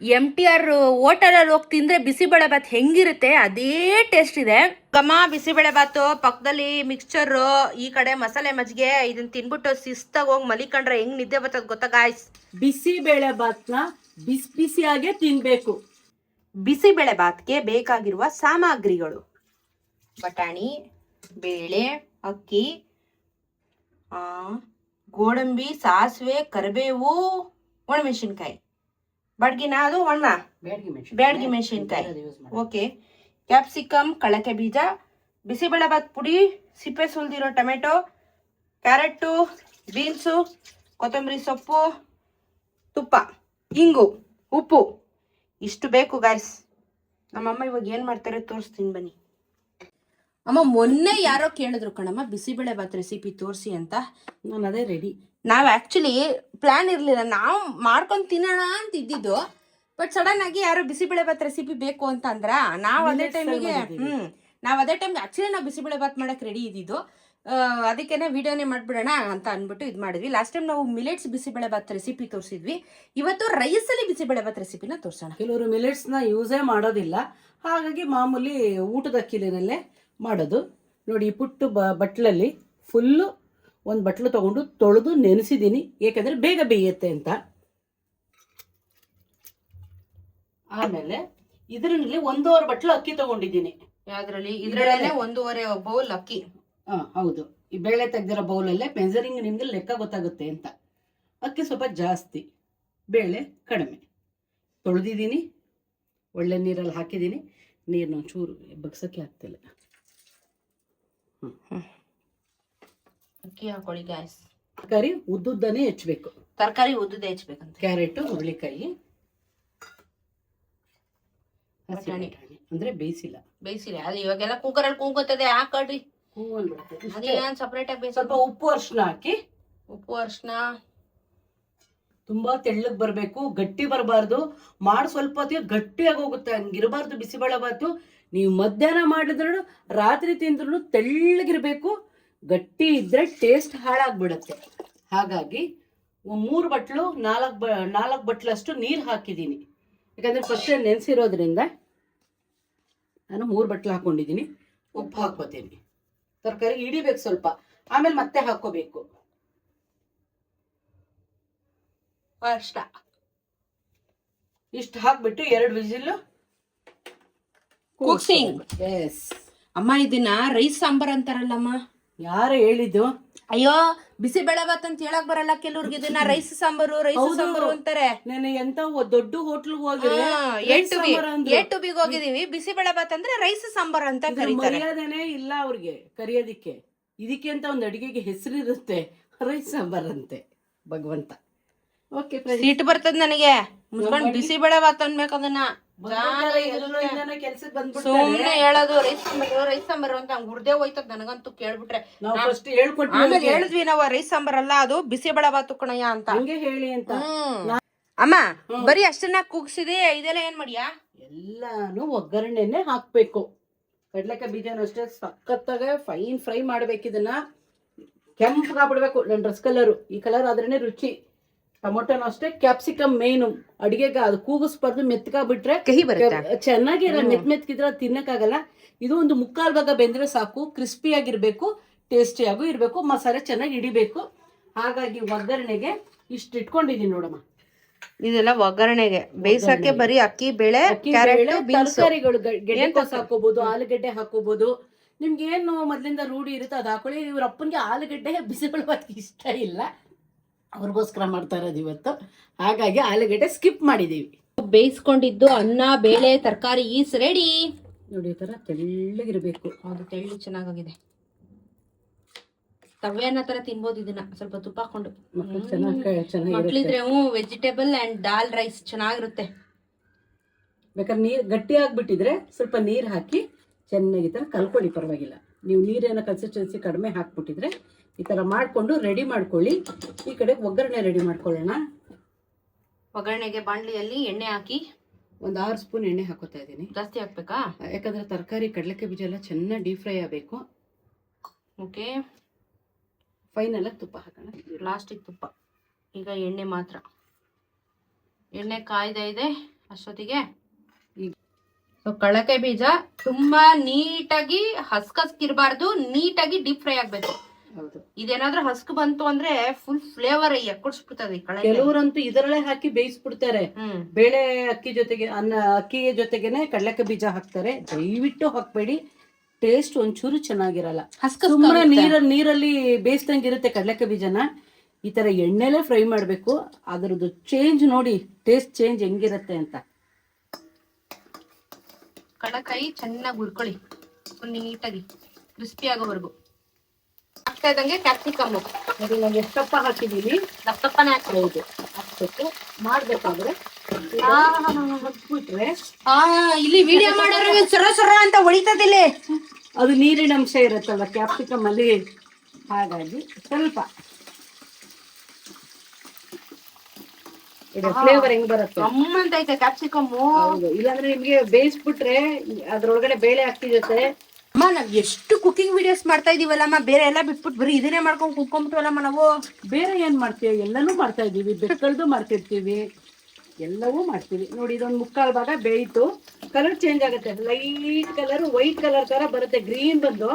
MTR ಹೋಟೆಲಲ್ಲಿ ಹೋಗಿ ತಿಂದ್ರೆ ಬಿಸಿಬೇಳೆ ಬಾತ್ ಹೆಂಗಿರುತ್ತೆ ಅದೇ ಟೇಸ್ಟ್ ಇದೆ. ಬಿಸಿಬೇಳೆ ಬಾತು ಪಕ್ಕದಲ್ಲಿ ಮಿಕ್ಸ್ಚರ್, ಈ ಕಡೆ ಮಸಾಲೆ ಮಜ್ಜಿಗೆ. ಇದನ್ನ ತಿನ್ಬಿಟ್ಟು ಶಿಸ್ತಾಗಿ ಹೋಗಿ ಮಲಿಕೊಂಡ್ರೆ ಹೆಂಗ್ ನಿದ್ದೆ ಬರ್ತದ ಗೊತ್ತಾ ಗಾಯ್ಸ್. ಬಿಸಿಬೇಳೆ ಬಾತ್ನ ಬಿಸಿ ಬಿಸಿಯಾಗೆ ತಿನ್ಬೇಕು. ಬಿಸಿಬೇಳೆ ಬಾತ್ಗೆ ಬೇಕಾಗಿರುವ ಸಾಮಗ್ರಿಗಳು: ಬಟಾಣಿ, ಬೇಳೆ, ಅಕ್ಕಿ, ಗೋಡಂಬಿ, ಸಾಸಿವೆ, ಕರಿಬೇವು, ಒಣಮೆಣಸಿನ್ಕಾಯಿ. ಬಡ್ಗಿನ ಅದು ಒಣ ಬ್ಯಾಡ್ಗಿ ಮೆಣಸಿನ್ಕಾಯಿ. ಓಕೆ. ಕ್ಯಾಪ್ಸಿಕಮ್, ಕಳಕೆ ಬೀಜ, ಬಿಸಿಬೇಳೆ ಬಾತ್ ಪುಡಿ, ಸಿಪ್ಪೆ ಸುಲ್ದಿರೋ ಟೊಮೆಟೊ, ಕ್ಯಾರೆಟು, ಬೀನ್ಸು, ಕೊತ್ತಂಬರಿ ಸೊಪ್ಪು, ತುಪ್ಪ, ಇಂಗು, ಉಪ್ಪು. ಇಷ್ಟು ಬೇಕು ಗಾಯ್ಸ್. ನಮ್ಮಮ್ಮ ಇವಾಗ ಏನು ಮಾಡ್ತಾರೆ ತೋರಿಸ್ತೀನಿ ಬನ್ನಿ. ಅಮ್ಮ ಮೊನ್ನೆ ಯಾರೋ ಕೇಳಿದ್ರು ಕಣಮ್ಮ ಬಿಸಿಬೇಳೆ ಬಾತ್ ರೆಸಿಪಿ ತೋರಿಸಿ ಅಂತ. ನಾನು ಅದೇ ರೆಡಿ. ನಾವು ಆ್ಯಕ್ಚುಲಿ ಪ್ಲ್ಯಾನ್ ಇರಲಿಲ್ಲ, ನಾವು ಮಾಡ್ಕೊಂಡು ತಿನ್ನೋಣ ಅಂತ ಇದ್ದಿದ್ದು. ಬಟ್ ಸಡನ್ ಆಗಿ ಯಾರೋ ಬಿಸಿಬೇಳೆ ಬಾತ್ ರೆಸಿಪಿ ಬೇಕು ಅಂತ ಅಂದ್ರ ನಾವು ಅದೇ ಟೈಮಿಗೆ ಆ್ಯಕ್ಚುಲಿ ನಾವು ಬಿಸಿಬೇಳೆ ಬಾತ್ ಮಾಡೋಕ್ಕೆ ರೆಡಿ ಇದ್ದಿದ್ದು. ಅದಕ್ಕೇನೆ ವಿಡಿಯೋನೇ ಮಾಡಿಬಿಡೋಣ ಅಂತ ಅಂದ್ಬಿಟ್ಟು ಇದು ಮಾಡಿದ್ವಿ. ಲಾಸ್ಟ್ ಟೈಮ್ ನಾವು ಮಿಲೆಟ್ಸ್ ಬಿಸಿಬೇಳೆ ಬಾತ್ ರೆಸಿಪಿ ತೋರಿಸಿದ್ವಿ. ಇವತ್ತು ರೈಸಲ್ಲಿ ಬಿಸಿಬೇಳೆ ಬಾತ್ ರೆಸಿಪಿನ ತೋರಿಸೋಣ. ಕೆಲವರು ಮಿಲೆಟ್ಸ್ನ ಯೂಸೇ ಮಾಡೋದಿಲ್ಲ, ಹಾಗಾಗಿ ಮಾಮೂಲಿ ಊಟದ ಅಕ್ಕಿನಲ್ಲೇ ಮಾಡೋದು. ನೋಡಿ, ಈ ಪುಟ್ಟು ಬಟ್ಲಲ್ಲಿ ಫುಲ್ಲು ಒಂದು ಬಟ್ಲು ತೊಗೊಂಡು ತೊಳೆದು ನೆನೆಸಿದ್ದೀನಿ, ಏಕೆಂದರೆ ಬೇಗ ಬೇಯುತ್ತೆ ಅಂತ. ಆಮೇಲೆ ಇದರಲ್ಲಿ 1.5 ಬಟ್ಲು ಅಕ್ಕಿ ತೊಗೊಂಡಿದ್ದೀನಿ. ಯಾವುದ್ರಲ್ಲಿ? ಇದರಲ್ಲೇ 1.5 ಬೌಲ್ ಅಕ್ಕಿ. ಹೌದು. ಈ ಬೇಳೆ ತೆಗೆದಿರೋ ಬೌಲಲ್ಲೇ ಮೆಜರಿಂಗ್ ನಿಮಗೆ ಲೆಕ್ಕ ಗೊತ್ತಾಗುತ್ತೆ ಅಂತ. ಅಕ್ಕಿ ಸ್ವಲ್ಪ ಜಾಸ್ತಿ, ಬೇಳೆ ಕಡಿಮೆ. ತೊಳೆದಿದ್ದೀನಿ, ಒಳ್ಳೆ ನೀರಲ್ಲಿ ಹಾಕಿದ್ದೀನಿ. ನೀರನ್ನ ಒಂಚೂರು ಬಗ್ಸೋಕ್ಕೆ ಆಗ್ತಿಲ್ಲ. ಅಕ್ಕಿ ಹಾಕೊಳ್ಳಿ ಗ್ಯಾಸ್. ತರಕಾರಿ ಉದ್ದುದ್ದನೇ ಹೆಚ್ಚಬೇಕು. ತರಕಾರಿ ಉದ್ದುದೇ ಹೆಚ್ಚಬೇಕಂತ. ಕ್ಯಾರೆಟು, ಹುರುಳಿಕಾಯಿ, ಬಟಾಣಿ ಅಂದ್ರೆ ಬೇಯಿಸಿಲ್ಲ. ಅಲ್ಲಿ ಇವಾಗೆಲ್ಲ ಕುಕ್ಕರಲ್ಲಿ ಕೂಗೋತದೆ, ಹಾಕೊಳ್ರಿ. ಅದೇನು ಸಪ್ರೇಟ್ ಆಗಿ ಸ್ವಲ್ಪ ಉಪ್ಪು ಅರ್ಶಿನ ಹಾಕಿ. ಉಪ್ಪು ಅರ್ಶಿನ ತುಂಬಾ ತೆಳ್ಳಗ್ ಬರಬೇಕು, ಗಟ್ಟಿ ಬರಬಾರ್ದು. ಮಾಡಿ ಸ್ವಲ್ಪ ಹೊತ್ತಿಗೆ ಗಟ್ಟಿಯಾಗಿ ಹೋಗುತ್ತೆ, ಹಂಗಿರಬಾರ್ದು ಬಿಸಿಬೇಳೆ ಬಾತು. ನೀವು ಮಧ್ಯಾಹ್ನ ಮಾಡಿದ್ರು ರಾತ್ರಿ ತಿಂದ್ರು ತೆಳ್ಳಗಿರ್ಬೇಕು. ಗಟ್ಟಿ ಇದ್ರೆ ಟೇಸ್ಟ್ ಹಾಳಾಗ್ಬಿಡತ್ತೆ. ಹಾಗಾಗಿ 3 ಬಟ್ಲು 4 ಬಟ್ಲಷ್ಟು ನೀರು ಹಾಕಿದ್ದೀನಿ. ಯಾಕಂದ್ರೆ ಫಸ್ಟ್ ನೆನೆಸಿರೋದ್ರಿಂದ ನಾನು 3 ಬಟ್ಲು ಹಾಕೊಂಡಿದ್ದೀನಿ. ಉಪ್ಪು ಹಾಕೋತೀನಿ. ತರಕಾರಿ ಹಿಡಿಬೇಕು ಸ್ವಲ್ಪ, ಆಮೇಲೆ ಮತ್ತೆ ಹಾಕೋಬೇಕು. ಅಷ್ಟ. ಇಷ್ಟು ಹಾಕ್ಬಿಟ್ಟು 2 ವಿಸಿಲ್ ಕುಕ್ಸಿಂಗ್. ಎಸ್. ಅಮ್ಮ ಇದನ್ನ ರೈಸ್ ಸಾಂಬಾರ್ ಅಂತಾರಲ್ಲಮ್ಮ. ಯಾರು ಹೇಳಿದ್ದು? ಅಯ್ಯೋ, ಬಿಸಿಬೇಳೆ ಬಾತ್ ಅಂತ ಹೇಳಕ್ ಬರಲ್ಲ ಕೆಲವ್ರಿಗೆ. ಇದನ್ನ ರೈಸ್ ಸಾಂಬಾರು ಅಂತಾರೆ. ನಾನು ಎಂತ ದೊಡ್ಡ ಹೋಟ್ಲ್ಗೆ ಹೋಗಿದ್ರೆ A2Bಗೆ ಹೋಗಿದೀವಿ. ಬಿಸಿಬೇಳೆ ಬಾತ್ ಅಂದ್ರೆ ರೈಸ್ ಸಾಂಬಾರ್ ಅಂತ ಕರೀತಾರೆ. ಮರ್ಯಾದೆನೇ ಇಲ್ಲ ಅವ್ರಿಗೆ ಕರಿಯೋದಿಕ್ಕೆ. ಇದಕ್ಕೆ ಅಂತ ಒಂದು ಅಡಿಗೆಗೆ ಹೆಸರಿರುತ್ತೆ, ರೈಸ್ ಸಾಂಬಾರ್ ಅಂತೆ. ಭಗವಂತ. ಓಕೆ, ಸೀಟ್ ಬರ್ತದ ನನಗೆ. ಮುಚ್ಕೊಂಡು ಬಿಸಿಬೇಳೆ ಬಾತ್ ಅನ್ಬೇಕು ಅದನ್ನ. ಸುಮ್ನೆ ಹೇಳೋದು ರೈಸ್ ಸಾಂಬಾರು ಅಂತ ಹುರ್ದೇ ಹೋಯ್ತದ ನನಗಂತೂ ಕೇಳ್ಬಿಟ್ರೆ. ಆಮೇಲೆ ಹೇಳಿದ್ವಿ ನಾವು ರೈಸ್ ಸಾಂಬಾರ್ ಅಲ್ಲ, ಅದು ಬಿಸಿಬೇಳೆ ಬಾತು ಕಣಯ್ಯ ಅಂತ. ಹೇಳಿ ಅಂತ. ಅಮ್ಮ ಬರೀ ಅಷ್ಟನ್ನ ಕೂಗ್ಸಿದೆ, ಇದೆಲ್ಲ ಏನ್ ಮಾಡಿಯಾ? ಎಲ್ಲಾನು ಒಗ್ಗರಣೆನೆ ಹಾಕ್ಬೇಕು. ಕಡ್ಲೆಕಾಯಿ ಬೀಜನೂ ಅಷ್ಟೇ ಸಖತ್ತಾಗ ಫೈನ್ ಫ್ರೈ ಮಾಡ್ಬೇಕು. ಇದನ್ನ ಕೆಂಪಗಾಗ್ಬಿಡ್ಬೇಕು. ನನ್ನ ಡ್ರೆಸ್ ಕಲರು ಈ ಕಲರ್ ಆದ್ರೇನೆ ರುಚಿ. ಟೊಮೊಟೊನು ಅಷ್ಟೇ. ಕ್ಯಾಪ್ಸಿಕಮ್ ಮೇನು ಅಡಿಗೆಗೆ, ಅದು ಕೂಗಿಸ್ಬಾರ್ದು. ಮೆತ್ಕಾಗ್ಬಿಟ್ರೆ ಕಹಿ ಬರುತ್ತೆ. ಚೆನ್ನಾಗಿರ ಮೆತ್ಕಿದ್ರೆ ತಿನ್ನಕ್ಕಾಗಲ್ಲ. ಇದು ಒಂದು 3/4 ಭಾಗ ಬೆಂದ್ರೆ ಸಾಕು. ಕ್ರಿಸ್ಪಿಯಾಗಿರ್ಬೇಕು, ಟೇಸ್ಟಿಯಾಗೂ ಇರಬೇಕು, ಮಸಾಲೆ ಚೆನ್ನಾಗಿ ಹಿಡಿಬೇಕು. ಹಾಗಾಗಿ ಒಗ್ಗರಣೆಗೆ ಇಷ್ಟು ಇಟ್ಕೊಂಡಿದ್ದೀನಿ ನೋಡಮ್ಮ. ಇದೆಲ್ಲ ಒಗ್ಗರಣೆಗೆ ಬೇಯಿಸಕ್ಕೆ ಬರೀ ಅಕ್ಕಿ, ಬೇಳೆ, ಕ್ಯಾರೆಟ್, ತರಕಾರಿಗಳು. ಗೆಡ್ಡೆಕೋಸು ಹಾಕೋಬಹುದು, ಆಲೂಗಡ್ಡೆ ಹಾಕೋಬಹುದು. ನಿಮ್ಗೆ ಏನು ಮೊದಲಿಂದ ರೂಢಿ ಇರುತ್ತೆ ಅದು ಹಾಕೊಳ್ಳಿ. ಇವ್ರ ಅಪ್ಪನಿಗೆ ಆಲೂಗಡ್ಡೆ ಬಿಸಿಬೇಳೆ ಬಾತ್ ಇಷ್ಟ ಇಲ್ಲ, ಅವ್ರಿಗೋಸ್ಕರ ಮಾಡ್ತಾ ಇರೋದು ಇವತ್ತು. ಹಾಗಾಗಿ ಆಲೂಗಡ್ಡೆ ಸ್ಕಿಪ್ ಮಾಡಿದೀವಿ. ಬೇಯಿಸ್ಕೊಂಡಿದ್ದು ಅನ್ನ, ಬೇಳೆ, ತರಕಾರಿ ಈಸ್ ರೆಡಿ. ನೋಡಿ, ಈ ತರ ತೆಳ್ಳಗಿರ್ಬೇಕು. ಹೌದು, ತೆಳ್ಳು ಚೆನ್ನಾಗಿದೆ. ತವೆ ಅನ್ನೋ ತರ ತಿನ್ಬೋದು ಇದನ್ನ, ಸ್ವಲ್ಪ ತುಪ್ಪ ಹಾಕೊಂಡು. ಮಕ್ಳಿದ್ರೆ ವೆಜಿಟೇಬಲ್ ಅಂಡ್ ದಾಲ್ ರೈಸ್ ಚೆನ್ನಾಗಿರುತ್ತೆ. ಬೇಕಾದ್ರೆ ನೀರು ಗಟ್ಟಿ ಆಗ್ಬಿಟ್ಟಿದ್ರೆ ಸ್ವಲ್ಪ ನೀರು ಹಾಕಿ ಚೆನ್ನಾಗಿ ಈ ಥರ ಕಲ್ಕೊಳ್ಳಿ, ಪರವಾಗಿಲ್ಲ. ನೀವು ನೀರೇನೋ ಕನ್ಸಿಸ್ಟೆನ್ಸಿ ಕಡಿಮೆ ಹಾಕ್ಬಿಟ್ಟಿದ್ರೆ ಈ ಥರ ಮಾಡಿಕೊಂಡು ರೆಡಿ ಮಾಡ್ಕೊಳ್ಳಿ. ಈ ಕಡೆ ಒಗ್ಗರಣೆ ರೆಡಿ ಮಾಡ್ಕೊಳ್ಳೋಣ. ಒಗ್ಗರಣೆಗೆ ಬಾಣಲಿಯಲ್ಲಿ ಎಣ್ಣೆ ಹಾಕಿ ಒಂದು 6 ಸ್ಪೂನ್ ಎಣ್ಣೆ ಹಾಕೋತಾ ಇದ್ದೀನಿ. ಜಾಸ್ತಿ ಹಾಕ್ಬೇಕಾ? ಯಾಕಂದ್ರೆ ತರಕಾರಿ, ಕಡಲೆಕಾಯಿ ಬೀಜ ಎಲ್ಲ ಚೆನ್ನಾಗಿ ಡೀಪ್ ಫ್ರೈ ಆಗಬೇಕು. ಓಕೆ. ಫೈನಲ್ ಆಗಿ ತುಪ್ಪ ಹಾಕೋಣ. ಲಾಸ್ಟಿಗೆ ತುಪ್ಪ. ಈಗ ಎಣ್ಣೆ ಮಾತ್ರ. ಎಣ್ಣೆ ಕಾಯ್ದ ಇದೆ ಅಷ್ಟೊತ್ತಿಗೆ ಸೊ ಕಳಕೆ ಬೀಜ ತುಂಬಾ ನೀಟಾಗಿ ಹಸ್ಕಿರ್ಬಾರ್ದು, ನೀಟಾಗಿ ಡೀಪ್ ಫ್ರೈ ಆಗ್ಬೇಕು. ಹೌದು. ಇದೇನಾದ್ರೂ ಹಸ್ಕ್ ಬಂತು ಅಂದ್ರೆ ಫುಲ್ ಫ್ಲೇವರ್ ಎಕ್ಕಡ್ಸ್ಬಿಡ್ತದೆ. ಕೆಲವರಂತೂ ಇದರಲ್ಲೇ ಹಾಕಿ ಬೇಯಿಸ್ಬಿಡ್ತಾರೆ. ಬೇಳೆ ಅಕ್ಕಿ ಜೊತೆಗೆ ಅಕ್ಕಿ ಜೊತೆಗೇನೆ ಕಡಲೆಕಾಯಿ ಬೀಜ ಹಾಕ್ತಾರೆ. ದಯವಿಟ್ಟು ಹಾಕ್ಬೇಡಿ, ಟೇಸ್ಟ್ ಒಂಚೂರು ಚೆನ್ನಾಗಿರಲ್ಲ. ಸುಮ್ಮನೆ ನೀರಲ್ಲಿ ಬೇಯಿಸ್ದಂಗಿರುತ್ತೆ ಕಡಲೆಕಾಯಿ ಬೀಜನ. ಈ ತರ ಎಣ್ಣೆಲೆ ಫ್ರೈ ಮಾಡ್ಬೇಕು. ಅದರದ್ದು ಚೇಂಜ್ ನೋಡಿ, ಟೇಸ್ಟ್ ಚೇಂಜ್ ಹೆಂಗಿರುತ್ತೆ ಅಂತ. ಕಡಲೆಕಾಯಿ ಚೆನ್ನಾಗಿ ಹುರ್ಕೊಳ್ಳಿ, ನೀಟಾಗಿ ಕ್ರಿಸ್ಪಿ ಆಗೋವರೆಗೂ. ಹಾಕ್ತಾ ಇದ್ದಂಗೆ ಕ್ಯಾಪ್ಸಿಕಮ್ ನಾನು ಎಷ್ಟಪ್ಪ ಹಾಕಿದೀನಿ, ದಪ್ಪನೇ ಹಾಕ್ಬಹುದು. ಹಾಕ್ಬೇಕು. ಮಾಡ್ಬೇಕಾದ್ರೆ ಹಾಕ್ಬಿಟ್ರೆ ಇಲ್ಲಿ ವಿಡಿಯೋ ಮಾಡೋರು ಸರ ಅಂತ ಹೊಳಿತದಿಲ್ಲ. ಅದು ನೀರಿನ ಅಂಶ ಇರುತ್ತಲ್ಲ ಕ್ಯಾಪ್ಸಿಕಮ್ ಅಲ್ಲಿ, ಹಾಗಾಗಿ ಸ್ವಲ್ಪ ಫ್ಲೇವರ್ ಹೆಂಗ್ ಬರುತ್ತೆ ಅಂತ ಐತೆ ಕ್ಯಾಪ್ಸಿಕಮ್. ಹೌದು, ಇಲ್ಲಾಂದ್ರೆ ನಿಮ್ಗೆ ಬೇಯಿಸ್ಬಿಟ್ರೆ ಅದ್ರೊಳಗಡೆ ಬೇಳೆ ಅಕ್ಕಿ ಜೊತೆ. ಅಮ್ಮ ನಾವ್ ಎಷ್ಟು ಕುಕಿಂಗ್ ವಿಡಿಯೋಸ್ ಮಾಡ್ತಾ ಇದೀವಲ್ಲಮ್ಮ, ಬೇರೆ ಎಲ್ಲ ಬಿಟ್ಬಿಟ್ಟು ಬರೀ ಇದನ್ನೇ ಮಾಡ್ಕೊಂಡು ಕುತ್ಕೊಂಡ್ಬಿಟ್ವಲ್ಲಮ್ಮ ನಾವು. ಬೇರೆ ಏನ್ ಮಾಡ್ತೀವಿ, ಎಲ್ಲನೂ ಮಾಡ್ತಾ ಇದೀವಿ. ಬೆಕ್ಕಳ್ದು ಮಾಡ್ತಿರ್ತೀವಿ, ಎಲ್ಲವೂ ಮಾಡ್ತೀವಿ. ನೋಡಿ, ಇದೊಂದು ಮುಕ್ಕಾಲು ಭಾಗ ಬೇಯಿತು. ಕಲರ್ ಚೇಂಜ್ ಆಗುತ್ತೆ, ಲೈಟ್ ಕಲರ್ ವೈಟ್ ಕಲರ್ ತರ ಬರುತ್ತೆ. ಗ್ರೀನ್ ಬಂದು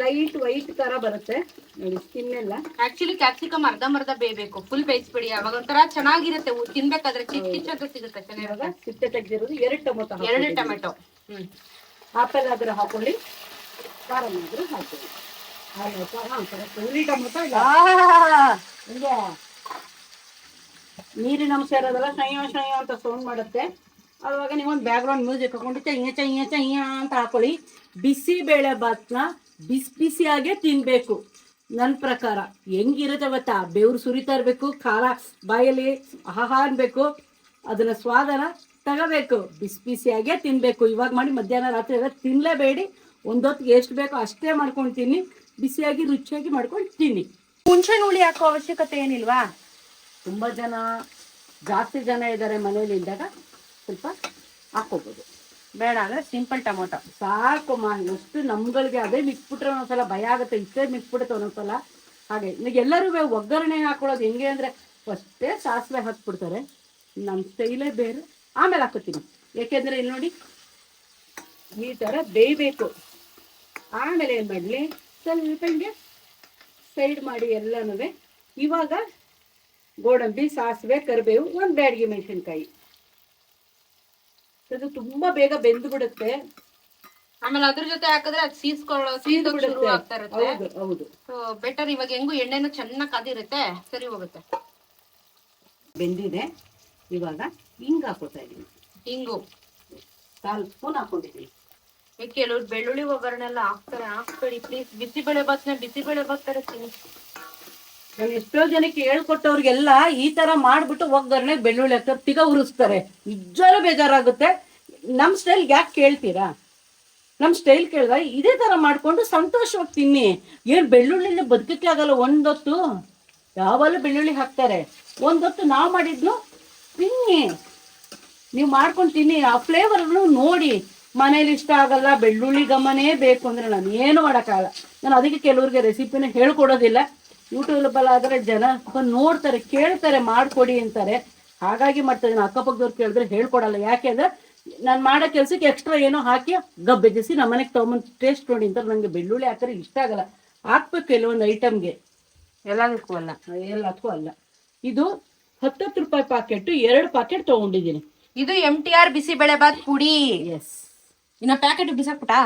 ಲೈಟ್ ವೈಟ್ ತರ ಬರುತ್ತೆ ನೋಡಿ, ಸ್ಕಿನ್ ಎಲ್ಲ. ಆಕ್ಚುಲಿ ಕ್ಯಾಪ್ಸಿಕಮ್ ಅರ್ಧಂಬರ್ಧ ಬೇಯಬೇಕು, ಫುಲ್ ಬೇಯಿಸ್ಬಿಡಿ. ಅವಾಗ ಒಂಥರ ಚೆನ್ನಾಗಿರುತ್ತೆ ತಿನ್ಬೇಕಾದ್ರೆ, ಕಿಚ್ ಅಂತ ಸಿಗುತ್ತೆ ಚೆನ್ನಾಗಿ. ಸಿಪ್ಪೆ ತೆಗ್ದಿರೋದು 2 ಟೊಮೆಟೊ. ಆಪಲ್ ಆದ್ರೆ ಹಾಕೊಳ್ಳಿ, ಖಾರ ಆದ್ರೂ ಹಾಕೊಳ್ಳಿ. ಹುಳಿ ಟೊಮೆಟೊ ನೀರಿನ ಅಂಶ ಇರೋದಲ್ಲ, ಶಯ್ಯ ಅಂತ ಸೌಂಡ್ ಮಾಡುತ್ತೆ. ಅವಾಗ ನೀವೊಂದು ಬ್ಯಾಕ್ ಗ್ರೌಂಡ್ ಮ್ಯೂಸಿಕ್ ಹಾಕೊಂಡು ಚಯ್ಯ ಅಂತ ಹಾಕೊಳ್ಳಿ. ಬಿಸಿ ಬೇಳೆ ಭಾತ್ನ ಬಿಸಿಯಾಗೆ ತಿನ್ಬೇಕು. ನನ್ನ ಪ್ರಕಾರ ಹೆಂಗಿರುತ್ತೆ ಗೊತ್ತಾ, ಬೆವ್ರು ಸುರಿತಾ ಇರಬೇಕು, ಖಾರ ಬಾಯಲ್ಲಿ ಆಹಾ ಅನ್ಬೇಕು, ಅದನ್ನ ಸ್ವಾದನ ತಗೋಬೇಕು. ಬಿಸಿಯಾಗೆ ತಿನ್ಬೇಕು. ಇವಾಗ ಮಾಡಿ ಮಧ್ಯಾಹ್ನ ರಾತ್ರಿ ಎಲ್ಲ ತಿನ್ಲೇಬೇಡಿ. ಒಂದೊತ್ತಿಗೆ ಎಷ್ಟು ಬೇಕೋ ಅಷ್ಟೇ ಮಾಡ್ಕೊಂಡು ತಿನ್ನಿ, ಬಿಸಿಯಾಗಿ ರುಚಿಯಾಗಿ ಮಾಡ್ಕೊಂಡು ತಿನ್ನಿ. ಹುಣಸೆ ಹುಳಿ ಹಾಕೋ ಅವಶ್ಯಕತೆ ಏನಿಲ್ವಾ? ತುಂಬ ಜನ, ಜಾಸ್ತಿ ಜನ ಇದ್ದಾರೆ ಮನೇಲಿ ಇದ್ದಾಗ ಸ್ವಲ್ಪ ಹಾಕೋಬೋದು. ಬೇಡ ಅಂದ್ರೆ ಸಿಂಪಲ್ ಟೊಮೊಟೊ ಸಾಕಮ್ಮ. ಎಷ್ಟು ನಮ್ಗಳಿಗೆ ಅದೇ ಮಿಕ್ಬಿಟ್ರೆ ಒಂದೊಂದ್ಸಲ ಭಯ ಆಗುತ್ತೆ, ಇಷ್ಟೇ ಮಿಕ್ಬಿಡುತ್ತೆ ಒಂದೊಂದ್ಸಲ. ಹಾಗೆ ಎಲ್ಲರೂ ಒಗ್ಗರಣೆ ಹಾಕೊಳ್ಳೋದು ಹೆಂಗೆ ಅಂದರೆ ಫಸ್ಟೇ ಸಾಸಿವೆ ಹಾಕ್ಬಿಡ್ತಾರೆ. ನಮ್ಮ ಸ್ಟೈಲೇ ಬೇರೆ, ಆಮೇಲೆ ಹಾಕೋತೀನಿ. ಯಾಕೆಂದರೆ ಇಲ್ಲಿ ನೋಡಿ, ಈ ಥರ ಬೇಯಬೇಕು. ಆಮೇಲೆ ಏನು ಮಾಡಲಿ, ಸ್ವಲ್ಪ ಹಿಂಗೆ ಸೈಡ್ ಮಾಡಿ ಎಲ್ಲನೂ. ಇವಾಗ ಗೋಡಂಬಿ, ಸಾಸಿವೆ, ಕರಿಬೇವು, ಒಂದು ಬ್ಯಾಡಗಿ ಮೆಣಸಿನ್ಕಾಯಿ. ಅದು ತುಂಬಾ ಬೇಗ ಬೆಂದು ಬಿಡುತ್ತೆ. ಆಮೇಲೆ ಅದ್ರ ಜೊತೆ ಹಾಕಿದ್ರೆ ಅದು ಸೀದ್ಬಿಡುತ್ತೆ. ಹೌದು. ಬೆಟರ್ ಇವಾಗ ಹೆಂಗು ಎಣ್ಣೆನು ಚೆನ್ನಾಗಿ ಕಾದಿರುತ್ತೆ, ಸರಿ ಹೋಗುತ್ತೆ. ಬೆಂದಿದೆ. ಇವಾಗ ಹಿಂಗ್ ಹಾಕೋತಾ ಇದೀನಿ. ಹಿಂಗು 4 ಸ್ಪೂನ್ ಹಾಕೊಂಡಿದ್ದೀನಿ. ಕೆಲವ್ರು ಬೆಳ್ಳುಳ್ಳಿ ಒಗ್ಗರಣೆ ಎಲ್ಲ ಹಾಕ್ಬೇಡಿ ಪ್ಲೀಸ್. ಬಿಸಿಬೇಳೆ ಭಾತ್ ತರ್ತೀನಿ. ನಾನು ಎಷ್ಟೋ ಜನಕ್ಕೆ ಹೇಳ್ಕೊಟ್ಟವ್ರಿಗೆಲ್ಲ ಈ ತರ ಮಾಡ್ಬಿಟ್ಟು ಒಗ್ಗರಣೆ ಬೆಳ್ಳುಳ್ಳಿ ಹಾಕ್ತಾರೆ, ತಿಗ ಉರಿಸ್ತಾರೆ. ನಿಜವಾಗ್ಲೂ ಬೇಜಾರಾಗುತ್ತೆ. ನಮ್ಮ ಸ್ಟೈಲ್ ಯಾಕೆ ಕೇಳ್ತೀರಾ? ನಮ್ಮ ಸ್ಟೈಲ್ ಕೇಳಿದ್ರೆ ಇದೇ ತರ ಮಾಡ್ಕೊಂಡು ಸಂತೋಷವಾಗಿ ತಿನ್ನಿ. ಏನು ಬೆಳ್ಳುಳ್ಳಿಲಿ ಬದುಕಕ್ಕೆ ಆಗಲ್ಲ. ಒಂದೊತ್ತು ಯಾವಾಗಲೂ ಬೆಳ್ಳುಳ್ಳಿ ಹಾಕ್ತಾರೆ, ಒಂದೊತ್ತು ನಾವು ಮಾಡಿದ್ನು ತಿನ್ನಿ. ನೀವು ಮಾಡ್ಕೊಂಡು ತಿನ್ನಿ, ಆ ಫ್ಲೇವರ್ನು ನೋಡಿ. ಮನೇಲಿ ಇಷ್ಟ ಆಗಲ್ಲ, ಬೆಳ್ಳುಳ್ಳಿ ಘಮನೇ ಬೇಕು ಅಂದ್ರೆ ನಾನು ಏನು ಮಾಡೋಕ್ಕಾಗಲ್ಲ. ನಾನು ಅದಕ್ಕೆ ಕೆಲವ್ರಿಗೆ ರೆಸಿಪಿನ ಹೇಳ್ಕೊಡೋದಿಲ್ಲ. ಯೂಟ್ಯೂಬಲ್ಲಿ ಆದರೆ ಜನ ನೋಡ್ತಾರೆ, ಕೇಳ್ತಾರೆ, ಮಾಡಿಕೊಡಿ ಅಂತಾರೆ. ಹಾಗಾಗಿ ಮಾಡ್ತಾರೆ. ನಾನು ಅಕ್ಕಪಕ್ಕದವ್ರು ಕೇಳಿದ್ರೆ ಹೇಳ್ಕೊಡಲ್ಲ. ಯಾಕೆಂದ್ರೆ ನಾನು ಮಾಡೋ ಕೆಲಸಕ್ಕೆ ಎಕ್ಸ್ಟ್ರಾ ಏನೋ ಹಾಕಿ ಗಬ್ಬೆಜಿಸಿ ನಮ್ಮ ಮನೆಗೆ ತೊಗೊಂಬಂದು ಟೇಸ್ಟ್ ನೋಡಿ ಅಂತಾರೆ. ನನಗೆ ಬೆಳ್ಳುಳ್ಳಿ ಹಾಕಿದ್ರೆ ಇಷ್ಟ ಆಗಲ್ಲ. ಹಾಕ್ಬೇಕು ಕೆಲವೊಂದು ಐಟಮ್ಗೆ, ಎಲ್ಲದಕ್ಕೂ ಅಲ್ಲ. ಎಲ್ಲದಕ್ಕೂ ಅಲ್ಲ. ಇದು 10 ರೂಪಾಯಿ ಪ್ಯಾಕೆಟ್ 2 ಪ್ಯಾಕೆಟ್ ತೊಗೊಂಡಿದ್ದೀನಿ. ಇದು MTR ಬಿಸಿಬೇಳೆ ಭಾತ್ ಪುಡಿ. ಎಸ್. ಇನ್ನ ಪ್ಯಾಕೆಟ್ ಬಿಸಾಕ್ಬಿಟ್ಟಾ?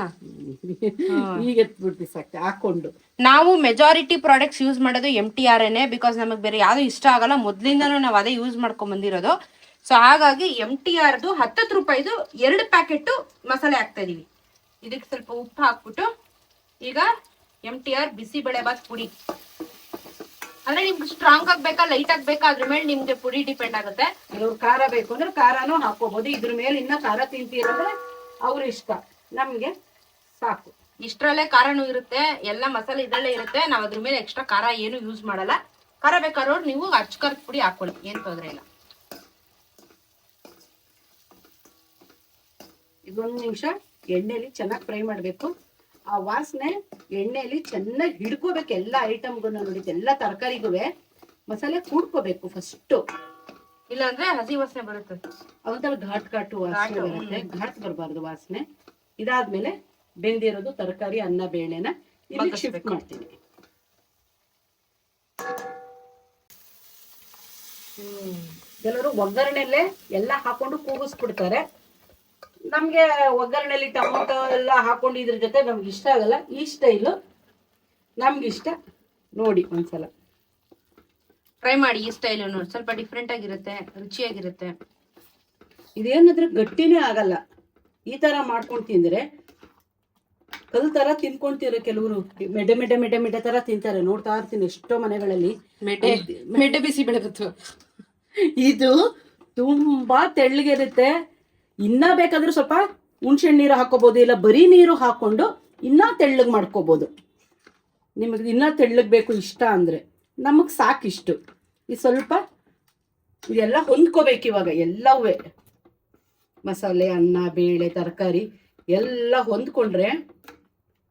ಈಗ ಎತ್ಬಿಟ್ಟು ಬಿಸಾಕ್ತೆ ಹಾಕೊಂಡು. ನಾವು ಮೆಜಾರಿಟಿ ಪ್ರಾಡಕ್ಟ್ಸ್ ಯೂಸ್ ಮಾಡೋದು MTR ಬಿಕಾಸ್ ನಮಗೆ ಬೇರೆ ಯಾವ್ದು ಇಷ್ಟ ಆಗಲ್ಲ. ಮೊದ್ಲಿಂದನೂ ನಾವು ಅದೇ ಯೂಸ್ ಮಾಡ್ಕೊಂಡ್ ಬಂದಿರೋದು. ಸೊ ಹಾಗಾಗಿ MTRದು 10 ರೂಪಾಯಿದು 2 ಪ್ಯಾಕೆಟ್ ಮಸಾಲೆ ಹಾಕ್ತಾ ಇದೀವಿ. ಇದಕ್ಕೆ ಸ್ವಲ್ಪ ಉಪ್ಪು ಹಾಕ್ಬಿಟ್ಟು ಈಗ MTR ಬಿಸಿಬೇಳೆ ಭಾತ್ ಪುಡಿ. ಅಂದ್ರೆ ನಿಮ್ಗೆ ಸ್ಟ್ರಾಂಗ್ ಆಗ್ಬೇಕಾ, ಲೈಟ್ ಆಗ್ಬೇಕಾ, ಅದ್ರ ಮೇಲೆ ನಿಮ್ಗೆ ಪುಡಿ ಡಿಪೆಂಡ್ ಆಗುತ್ತೆ. ಕೆಲವ್ರು ಖಾರ ಬೇಕು ಅಂದ್ರೆ ಖಾರನೂ ಹಾಕೋಬಹುದು. ಇದ್ರ ಮೇಲೆ ಇನ್ನ ಖಾರ ತಿಂತಿರೋದ್ರೆ ಅವ್ರ ಇಷ್ಟ. ನಮ್ಗೆ ಸಾಕು. ಇಷ್ಟರಲ್ಲೇ ಖಾರನೂ ಇರುತ್ತೆ, ಎಲ್ಲ ಮಸಾಲೆ ಇದರಲ್ಲೇ ಇರುತ್ತೆ. ನಾವು ಅದ್ರ ಮೇಲೆ ಎಕ್ಸ್ಟ್ರಾ ಖಾರ ಏನು ಯೂಸ್ ಮಾಡಲ್ಲ. ಖಾರ ಬೇಕಾದ್ರೂ ನೀವು ಅಚ್ಕರ್ದ ಪುಡಿ ಹಾಕೊಳ್ಳಿ, ಏನ್ ತೊಂದ್ರೆ ಇಲ್ಲ. ಇದೊಂದು ನಿಮಿಷ ಎಣ್ಣೆಲಿ ಚೆನ್ನಾಗಿ ಫ್ರೈ ಮಾಡಬೇಕು. ಆ ವಾಸನೆ ಎಣ್ಣೆಲಿ ಚೆನ್ನಾಗಿ ಹಿಡ್ಕೋಬೇಕು. ಎಲ್ಲ ಐಟಮ್ಗೂ ನೋಡಿ, ಎಲ್ಲ ತರಕಾರಿಗೂ ಮಸಾಲೆ ಕೂಡ್ಕೋಬೇಕು ಫಸ್ಟು. ಇಲ್ಲ ಅಂದ್ರೆ ಹಸಿ ವಾಸನೆ ಬರುತ್ತೆ. ಅವಂತರ ಘಾಟು ವಾಸನೆ ಬರುತ್ತೆ, ಘಾಟ್ ಬರಬಾರ್ದು ವಾಸನೆ. ಇದಾದ್ಮೇಲೆ ಬೆಂದಿರೋದು ತರಕಾರಿ ಅನ್ನ ಬೇಳೆನ ಇಲ್ಲಿ ಶಿಫ್ಟ್ ಮಾಡ್ತೀನಿ. ಕೆಲವರು ಒಗ್ಗರಣೆಲ್ಲೇ ಎಲ್ಲ ಹಾಕೊಂಡು ಕೂಗಿಸ್ಬಿಡ್ತಾರೆ. ನಮ್ಗೆ ಒಗ್ಗರಣೆಲಿ ಟೊಮೊಟೊ ಎಲ್ಲ ಹಾಕೊಂಡು ಇದ್ರ ಜೊತೆ ನಮ್ಗೆ ಇಷ್ಟ ಆಗಲ್ಲ. ಈ ಸ್ಟೈಲು ನಮ್ಗಿಷ್ಟ. ನೋಡಿ ಒಂದ್ಸಲ ಟ್ರೈ ಮಾಡಿ ಈ ಸ್ಟೈಲ್ ನೋಡಿ, ಸ್ವಲ್ಪ ಡಿಫ್ರೆಂಟ್ ಆಗಿರುತ್ತೆ, ರುಚಿಯಾಗಿರುತ್ತೆ. ಇದೇನಾದ್ರೆ ಗಟ್ಟಿನೇ ಆಗಲ್ಲ. ಈ ತರ ಮಾಡ್ಕೊಂಡು ತಿಂದ್ರೆ ಕಲ್ ತರ ತಿನ್ಕೊಂತೀರ. ಕೆಲವರು ಮೆಡೆ ಮೆಡೆ ಮೆಡೆ ಮೆಡೆ ತರ ತಿಂತಾರೆ, ನೋಡ್ತಾ ಇರ್ತೀನಿ ಎಷ್ಟೋ ಮನೆಗಳಲ್ಲಿ. ಮೆಡ್ಡೆ ಬಿಸಿ ಬೆಳೆದು ಇದು ತುಂಬಾ ತೆಳ್ಳಗಿರುತ್ತೆ. ಇನ್ನ ಬೇಕಾದ್ರೆ ಸ್ವಲ್ಪ ಹುಣಸೆ ನೀರು ಹಾಕೋಬಹುದು, ಇಲ್ಲ ಬರೀ ನೀರು ಹಾಕೊಂಡು ಇನ್ನ ತೆಳ್ಳಗ್ ಮಾಡ್ಕೋಬಹುದು. ನಿಮಗೆ ಇನ್ನ ತೆಳ್ಳಗ್ ಬೇಕು ಇಷ್ಟ ಅಂದ್ರೆ. ನಮಗ್ ಸಾಕಿಷ್ಟು. ಈ ಸ್ವಲ್ಪ ಇದೆಲ್ಲ ಹೊಂದ್ಕೋಬೇಕು ಇವಾಗ. ಎಲ್ಲವೇ ಮಸಾಲೆ, ಅನ್ನ, ಬೇಳೆ, ತರಕಾರಿ ಎಲ್ಲ ಹೊಂದ್ಕೊಂಡ್ರೆ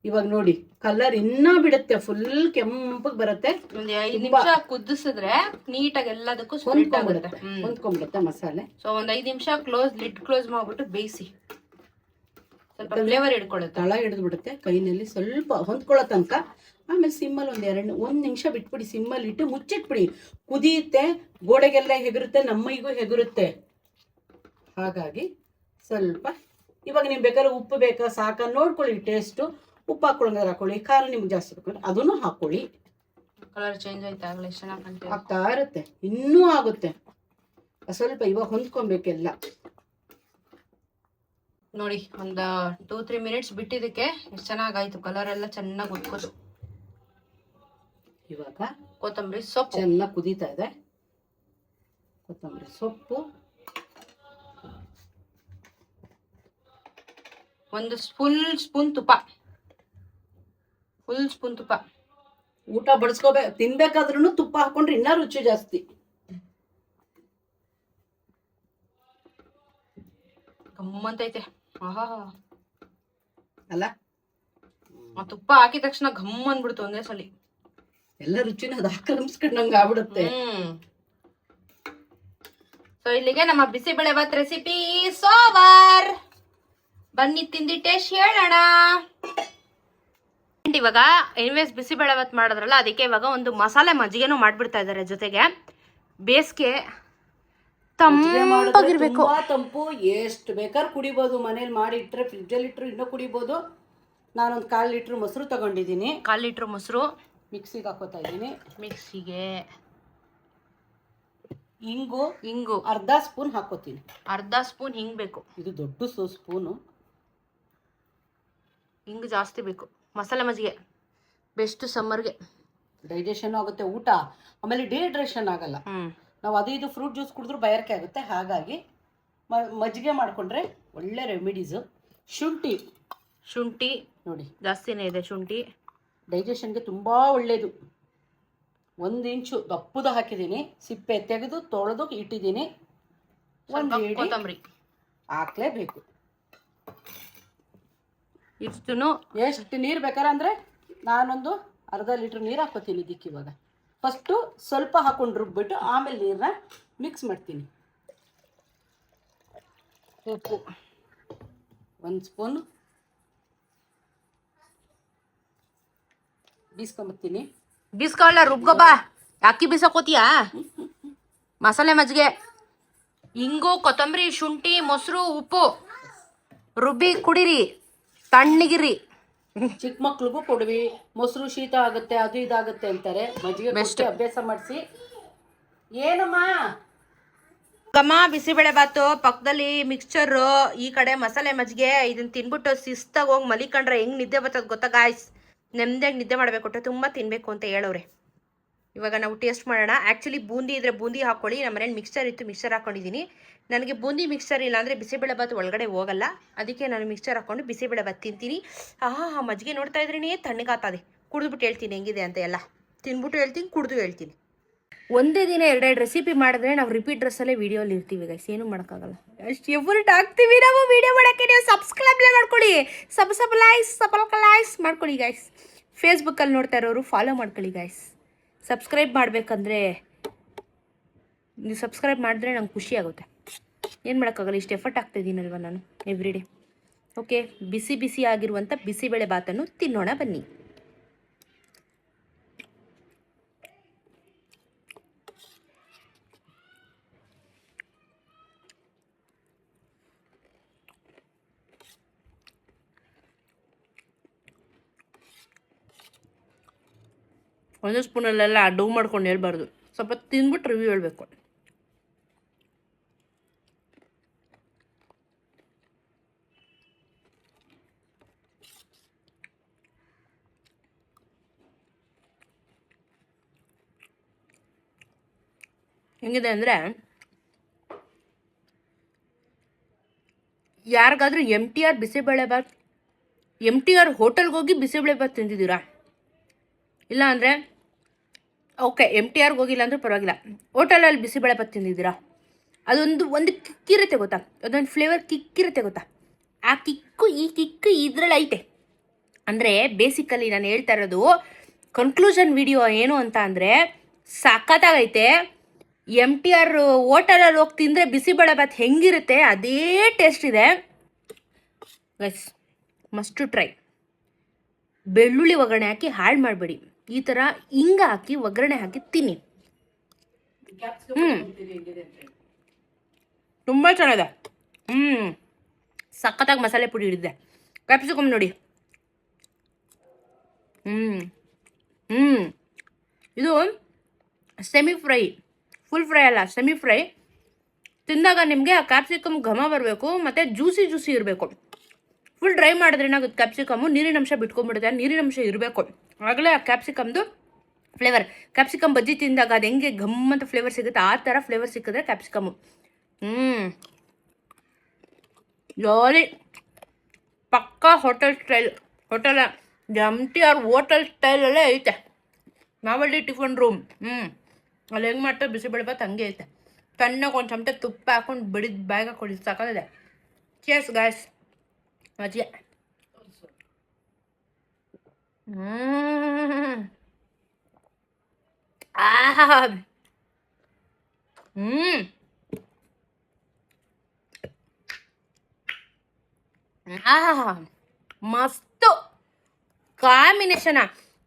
ಇವಾಗ ನೋಡಿ ಕಲರ್ ಇನ್ನ ಬಿಡುತ್ತೆ, ಫುಲ್ ಕೆಂಪಗ್ ಬರುತ್ತೆ. ಒಂದ್ 5 ನಿಮಿಷ ಕುದಿಸಿದ್ರೆ ನೀಟಾಗಿ ಎಲ್ಲದಕ್ಕೂ ಹೊಂದ್ಕೊಂಡ್ಬಿಡುತ್ತೆ ಮಸಾಲೆ. ಸೊ ಒಂದ್ 5 ನಿಮಿಷ ಲಿಡ್ ಕ್ಲೋಸ್ ಮಾಡ್ಬಿಟ್ಟು ಬೇಯಿಸಿ, ಸ್ವಲ್ಪ ಫ್ಲೇವರ್ ಹಿಡ್ಕೊಳ್ಳುತ್ತೆ, ತಳ ಹಿಡಿದು ಬಿಡುತ್ತೆ ಕೈನಲ್ಲಿ. ಸ್ವಲ್ಪ ಹೊಂದ್ಕೊಳ್ಳೋ ತನಕ ಆಮೇಲೆ ಸಿಮ್ಮಲ್ಲಿ ಒಂದ್ ನಿಮಿಷ ಬಿಟ್ಬಿಡಿ. ಸಿಮ್ಮಲ್ಲಿ ಇಟ್ಟು ಮುಚ್ಚಿಟ್ಬಿಡಿ. ಕುದಿಯುತ್ತೆ, ಗೋಡೆಗೆಲ್ಲ ಹೆಗರುತ್ತೆ, ನಮ್ಮೈಗೂ ಹೆಗರುತ್ತೆ. ಹಾಗಾಗಿ ಸ್ವಲ್ಪ ಇವಾಗ ನೀವು ಬೇಕಾದ್ರೆ ಉಪ್ಪು ಬೇಕಾ ಸಾಕ ನೋಡ್ಕೊಳ್ಳಿ, ಟೇಸ್ಟು. ಉಪ್ಪು ಹಾಕೊಳ್ಳೋಂಗಾದ್ರೆ ಹಾಕೊಳ್ಳಿ, ಖಾರ ನಿಮ್ಗೆ ಜಾಸ್ತಿ ಬೇಕಂದ್ರೆ ಅದನ್ನು ಹಾಕೊಳ್ಳಿ. ಕಲರ್ ಚೇಂಜ್ ಆಯ್ತು, ಆಗಲೇ ಚೆನ್ನಾಗಿ ಆಗ್ತಾ ಇರುತ್ತೆ, ಇನ್ನೂ ಆಗುತ್ತೆ. ಸ್ವಲ್ಪ ಇವಾಗ ಹೊಂದ್ಕೊಬೇಕೆಲ್ಲ. ನೋಡಿ ಒಂದು 2-3 ಮಿನಿಟ್ಸ್ ಬಿಟ್ಟಿದ್ದಕ್ಕೆ ಎಷ್ಟು ಚೆನ್ನಾಗಾಯ್ತು, ಕಲರ್ ಎಲ್ಲ ಚೆನ್ನಾಗಿ ಉಟ್ಕೋದು. ಇವಾಗ ಕೊತ್ತಂಬರಿ ಸೊಪ್ಪು ಚೆನ್ನಾಗಿ ಕುದೀತಾ ಇದೆ. ಕೊತ್ತಂಬರಿ ಸೊಪ್ಪು, ಒಂದು ಫುಲ್ ಸ್ಪೂನ್ ತುಪ್ಪ. ಊಟ ಬಡಿಸ್ಕೋಬೇಕು, ತಿನ್ಬೇಕಾದ್ರೂ ತುಪ್ಪ ಹಾಕೊಂಡ್ರೆ ಇನ್ನ ರುಚಿ ಜಾಸ್ತಿ. ಗಮ್ಮಂತೈತೆ ಅಲ್ಲ, ಆ ತುಪ್ಪ ಹಾಕಿದ ತಕ್ಷಣ ಘಮ್ ಅಂದ್ಬಿಡ್ತು ಒಂದೇ ಸಲ. ಎಲ್ಲ ರುಚಿನ ಅದು ಆಕ್ರಮಿಸ್ಕೊಂಡಂಗ ಆಗ್ಬಿಡುತ್ತೆ. ಸೊ ಇಲ್ಲಿಗೆ ನಮ್ಮ ಬಿಸಿಬೇಳೆ ಬಾತ್ ರೆಸಿಪಿ ಸೋವರ್. ಬನ್ನಿ ತಿಂದಿ ಟೇಸ್ಟ್ ಹೇಳೋಣ. ಇವಾಗ ಎನಿವೇಸ್ ಬಿಸಿಬೇಳೆ ಬಾತ್ ಮಾಡಿದ್ರಲ್ಲ, ಅದಕ್ಕೆ ಇವಾಗ ಒಂದು ಮಸಾಲೆ ಮಜ್ಜಿಗೆನೂ ಮಾಡ್ಬಿಡ್ತಾ ಇದ್ದಾರೆ ಜೊತೆಗೆ. ಬೇಸಿಗೆ ತಂಪಾಗಿರ್ಬೇಕು, ತಂಪು. ಎಷ್ಟು ಬೇಕಾದ್ರೆ ಕುಡಿಬೋದು. ಮನೇಲಿ ಮಾಡಿ ಇಟ್ಟರೆ, ಫ್ರಿಜ್ಜಲ್ಲಿ ಇಟ್ಟರು ಇನ್ನೂ ಕುಡಿಬೋದು. ನಾನೊಂದು 1/4 ಲೀಟ್ರ್ ಮೊಸರು ತಗೊಂಡಿದ್ದೀನಿ. 1/4 ಲೀಟ್ರ್ ಮೊಸರು ಮಿಕ್ಸಿಗೆ ಹಾಕೋತಾ ಇದ್ದೀನಿ. ಮಿಕ್ಸಿಗೆ ಹಿಂಗು ಅರ್ಧ ಸ್ಪೂನ್ ಹಾಕೋತೀನಿ. ಅರ್ಧ ಸ್ಪೂನ್ ಹಿಂಗ್ ಬೇಕು. ಇದು ದೊಡ್ಡ ಸ್ಪೂನು ಹಿಂಗ್ ಜಾಸ್ತಿ ಬೇಕು. ಮಸಾಲೆ ಮಜ್ಜಿಗೆ ಬೆಸ್ಟ್ ಸಮ್ಮರ್ಗೆ. ಡೈಜೆಷನ್ ಆಗುತ್ತೆ ಊಟ, ಆಮೇಲೆ ಡಿಹೈಡ್ರೇಷನ್ ಆಗಲ್ಲ. ನಾವು ಅದು ಇದು ಫ್ರೂಟ್ ಜ್ಯೂಸ್ ಕುಡಿದ್ರೂ ಬಯರ್ಕೆ ಆಗುತ್ತೆ. ಹಾಗಾಗಿ ಮಜ್ಜಿಗೆ ಮಾಡಿಕೊಂಡ್ರೆ ಒಳ್ಳೆ ರೆಮಿಡೀಸು. ಶುಂಠಿ ನೋಡಿ ಜಾಸ್ತಿನೇ ಇದೆ. ಶುಂಠಿ ಡೈಜೆಷನ್ಗೆ ತುಂಬ ಒಳ್ಳೆಯದು. 1 ಇಂಚು ದಪ್ಪದ ಹಾಕಿದ್ದೀನಿ, ಸಿಪ್ಪೆ ತೆಗೆದು ತೊಳೆದು ಇಟ್ಟಿದ್ದೀನಿ. ಒಂದು ಕೊತ್ತಂಬರಿ ಹಾಕ್ಲೇಬೇಕು. ಇಷ್ಟು ಎಷ್ಟು ನೀರು ಬೇಕಾರೆ ಅಂದರೆ ನಾನೊಂದು ಅರ್ಧ ಲೀಟ್ರ್ ನೀರು ಹಾಕೋತೀನಿ ಇದಕ್ಕೆ. ಇವಾಗ ಫಸ್ಟು ಸ್ವಲ್ಪ ಹಾಕೊಂಡು ರುಬ್ಬಿಟ್ಟು ಆಮೇಲೆ ನೀರನ್ನ ಮಿಕ್ಸ್ ಮಾಡ್ತೀನಿ. ಉಪ್ಪು 1 ಸ್ಪೂನು ಬೀಸ್ಕೊಂಬತ್ತೀನಿ. ಬೀಸ್ಕೊಳ್ಳ, ರುಬ್ಗೊಬ್ಬ. ಅಕ್ಕಿ ಬೀಸಕೋತೀಯಾ? ಮಸಾಲೆ ಮಜ್ಜಿಗೆ, ಹಿಂಗು, ಕೊತ್ತಂಬರಿ, ಶುಂಠಿ, ಮೊಸರು, ಉಪ್ಪು ರುಬ್ಬಿ ಕುಡಿರಿ, ತಣ್ಣಗಿರಿ. ಚಿಕ್ಕ ಮಕ್ಳಿಗೂ ಕೊಡ್ವಿ. ಮೊಸರು ಶೀತ ಆಗುತ್ತೆ, ಅದು ಇದಾಗುತ್ತೆ ಅಂತಾರೆ. ಮಜ್ಜಿಗೆ ಬೆಸ್ಟ್ ಅಭ್ಯಾಸ ಮಾಡಿಸಿ. ಏನಮ್ಮ ಬಿಸಿಬೇಳೆ ಬಾತು ಪಕ್ಕದಲ್ಲಿ ಮಿಕ್ಸ್ಚರು, ಈ ಕಡೆ ಮಸಾಲೆ ಮಜ್ಜಿಗೆ. ಇದನ್ನ ತಿನ್ಬಿಟ್ಟು ಶಿಸ್ತಾಗಿ ಹೋಗಿ ಮಲಿಕೊಂಡ್ರೆ ಹೆಂಗ್ ನಿದ್ದೆ ಬರ್ತದೆ ಗೊತ್ತಾ ಗಾಯ್ಸ್? ನೆಮ್ಮದಿಯಾಗಿ ನಿದ್ದೆ ಮಾಡಬೇಕು, ತುಂಬ ತಿನ್ಬೇಕು ಅಂತ ಹೇಳೋರೆ. ಇವಾಗ ನಾವು ಟೇಸ್ಟ್ ಮಾಡೋಣ. ಆ್ಯಕ್ಚುಲಿ ಬೂಂದಿ ಇದ್ರೆ ಬೂಂದಿ ಹಾಕೊಳ್ಳಿ. ನಮ್ಮ ಮನೇಲಿ ಮಿಕ್ಸ್ಚರ್ ಇತ್ತು, ಮಿಕ್ಸ್ಚರ್ ಹಾಕೊಂಡಿದ್ದೀನಿ. ನನಗೆ ಬೂಂದಿ ಮಿಕ್ಸ್ಚರ್ ಇಲ್ಲ ಅಂದರೆ ಬಿಸಿಬೇಳೆ ಬಾತ್ ಒಳಗಡೆ ಹೋಗಲ್ಲ. ಅದಕ್ಕೆ ನಾನು ಮಿಕ್ಸ್ಚರ್ ಹಾಕೊಂಡು ಬಿಸಿಬೇಳೆ ಬಾತ್ ತಿಂತೀನಿ. ಮಜ್ಜಿಗೆ ನೋಡ್ತಾ ಇದ್ರೇ ತಣ್ಣಗಾಗ್ತದೆ. ಕುಡಿದ್ಬಿಟ್ಟು ಹೇಳ್ತೀನಿ ಹೆಂಗಿದೆ ಅಂತ. ಎಲ್ಲ ತಿನ್ಬಿಟ್ಟು ಹೇಳ್ತೀನಿ, ಕುಡಿದು ಹೇಳ್ತೀನಿ. ಒಂದೇ ದಿನ 2 ರೆಸಿಪಿ ಮಾಡಿದ್ರೆ ನಾವು ರಿಪೀಟ್ ಡ್ರೆಸ್ಸಲ್ಲೇ ವೀಡಿಯೋಲಿ ಇರ್ತೀವಿ ಗೈಸ್. ಏನೂ ಮಾಡೋಕ್ಕಾಗಲ್ಲ. ಅಷ್ಟು ಎಫರ್ಟ್ ಹಾಕ್ತೀವಿ ನಾವು ವೀಡಿಯೋ ಮಾಡೋಕ್ಕೆ. ನೀವು ಸಬ್ಸ್ಕ್ರೈಬ್ಲೇ ಮಾಡ್ಕೊಳ್ಳಿ, ಸಬ್ಸ್ಕ್ರೈಬ್ ಮಾಡ್ಕೊಳ್ಳಿ ಗೈಸ್. ಫೇಸ್ಬುಕ್ಕಲ್ಲಿ ನೋಡ್ತಾ ಇರೋರು ಫಾಲೋ ಮಾಡ್ಕೊಳ್ಳಿ ಗೈಸ್. ಸಬ್ಸ್ಕ್ರೈಬ್ ಮಾಡಬೇಕಂದ್ರೆ ನೀವು ಸಬ್ಸ್ಕ್ರೈಬ್ ಮಾಡಿದ್ರೆ ನಂಗೆ ಖುಷಿ ಆಗುತ್ತೆ. ಏನು ಮಾಡೋಕ್ಕಾಗಲ್ಲ, ಇಷ್ಟು ಎಫರ್ಟ್ ಆಗ್ತಾಯಿದ್ದೀನಲ್ವ ನಾನು ಎವ್ರಿ ಡೇ. ಓಕೆ, ಬಿಸಿ ಬಿಸಿ ಆಗಿರುವಂಥ ಬಿಸಿಬೇಳೆ ಬಾತನ್ನು ತಿನ್ನೋಣ ಬನ್ನಿ. ಒಂದೇ ಸ್ಪೂನಲ್ಲೆಲ್ಲ ಡೌ ಮಾಡ್ಕೊಂಡು ಹೇಳ್ಬಾರ್ದು, ಸ್ವಲ್ಪ ತಿಂದ್ಬಿಟ್ಟು ರಿವ್ಯೂ ಹೇಳಬೇಕು. ಹೆಂಗಿದೆ ಅಂದರೆ, ಯಾರಿಗಾದ್ರೂ MTR ಬಿಸಿಬೇಳೆಬಾತ್, MTR ಹೋಟೆಲ್ಗೆ ಹೋಗಿ ಬಿಸಿಬೇಳೆಬಾತ್ ತಿಂದಿದ್ದೀರಾ? ಇಲ್ಲ ಅಂದರೆ ಓಕೆ, MTRಗೆ ಹೋಗಿಲ್ಲ ಅಂದರೂ ಪರವಾಗಿಲ್ಲ, ಹೋಟೆಲಲ್ಲಿ ಬಿಸಿಬೇಳೆಬಾತ್ ತಿಂದಿದ್ದೀರಾ? ಒಂದು ಕಿಕ್ಕಿರುತ್ತೆ ಗೊತ್ತಾ, ಅದೊಂದು ಫ್ಲೇವರ್ ಕಿಕ್ಕಿರುತ್ತೆ ಗೊತ್ತಾ? ಆ ಕಿಕ್ಕು ಈ ಕಿಕ್ಕು ಇದ್ರಲ್ಲಿ ಐತೆ. ಅಂದರೆ ಬೇಸಿಕಲಿ ನಾನು ಹೇಳ್ತಾ ಇರೋದು ಕನ್ಕ್ಲೂಷನ್ ವಿಡಿಯೋ ಏನು ಅಂತ ಅಂದರೆ, ಸಖತ್ತಾಗೈತೆ. MTR ಹೋಟೆಲಲ್ಲಿ ಹೋಗಿ ತಿಂದರೆ ಬಿಸಿಬೇಳೆಬಾತ್ ಹೆಂಗಿರುತ್ತೆ ಅದೇ ಟೇಸ್ಟ್ ಇದೆ ಗೈಸ್, ಮಸ್ಟ್ ಟ್ರೈ. ಬೆಳ್ಳುಳ್ಳಿ ಒಗ್ಗರಣೆ ಹಾಕಿ ಹಾಳು ಮಾಡಬೇಡಿ, ಈ ಥರ ಹಿಂಗ ಹಾಕಿ ಒಗ್ಗರಣೆ ಹಾಕಿ ತಿನ್ನಿ. ತುಂಬ ಚೆನ್ನಾಗಿದೆ. ಸಖತ್ತಾಗಿ ಮಸಾಲೆ ಪುಡಿ ಹಿಡಿದೆ. ಕ್ಯಾಪ್ಸಿಕಮ್ ನೋಡಿ. ಇದು ಸೆಮಿ ಫ್ರೈ, ಫುಲ್ ಫ್ರೈ ಅಲ್ಲ, ಸೆಮಿ ಫ್ರೈ. ತಿಂದಾಗ ನಿಮಗೆ ಆ ಕ್ಯಾಪ್ಸಿಕಮ್ ಘಮ ಬರಬೇಕು, ಮತ್ತು ಜ್ಯೂಸಿ ಇರಬೇಕು. ಫುಲ್ ಡ್ರೈ ಮಾಡಿದ್ರೆ ಏನಾಗುತ್ತೆ, ಕ್ಯಾಪ್ಸಿಕಮ್ಮು ನೀರಿನಂಶ ಬಿಟ್ಕೊಂಡ್ಬಿಡುತ್ತೆ. ನೀರಿನಂಶ ಇರಬೇಕು, ಆಗಲೇ ಆ ಕ್ಯಾಪ್ಸಿಕಮ್ದು ಫ್ಲೇವರ್. ಕ್ಯಾಪ್ಸಿಕಮ್ ಬಜ್ಜಿ ತಿಂದಾಗ ಅದು ಹೆಂಗೆ ಘಮ್ಮಂತ ಫ್ಲೇವರ್ ಸಿಗುತ್ತೆ, ಆ ಥರ ಫ್ಲೇವರ್ ಸಿಕ್ಕಿದ್ರೆ ಕ್ಯಾಪ್ಸಿಕಮ್ಮು ಜಾಲಿ. ಪಕ್ಕಾ ಹೋಟೆಲ್ ಸ್ಟೈಲ್, MTR ಹೋಟೆಲ್ ಸ್ಟೈಲಲ್ಲೇ ಐತೆ. ನಾವಲ್ಲಿ ಟಿಫನ್ ರೂಮ್ ಅಲ್ಲಿ ಹೆಂಗೆ ಮಾಡ್ತಾರೆ ಬಿಸಿಬೇಳೆಬಾತ್ ಹಂಗೆ ಐತೆ. ತಣ್ಣಗೆ ಒಂದು ಚಮಚ ತುಪ್ಪ ಹಾಕೊಂಡು ಬಿಡಿದ ಬ್ಯಾಗ್ ಹಾಕೊಳ್ಳಿ, ಸಾಕಾಗಿದೆ. ಚೇಸ್ ಗಾಯ್ಸ್, ಮಜ್ಜಿಗೆ. ಮಸ್ತು ಕಾಂಬಿನೇಷನ.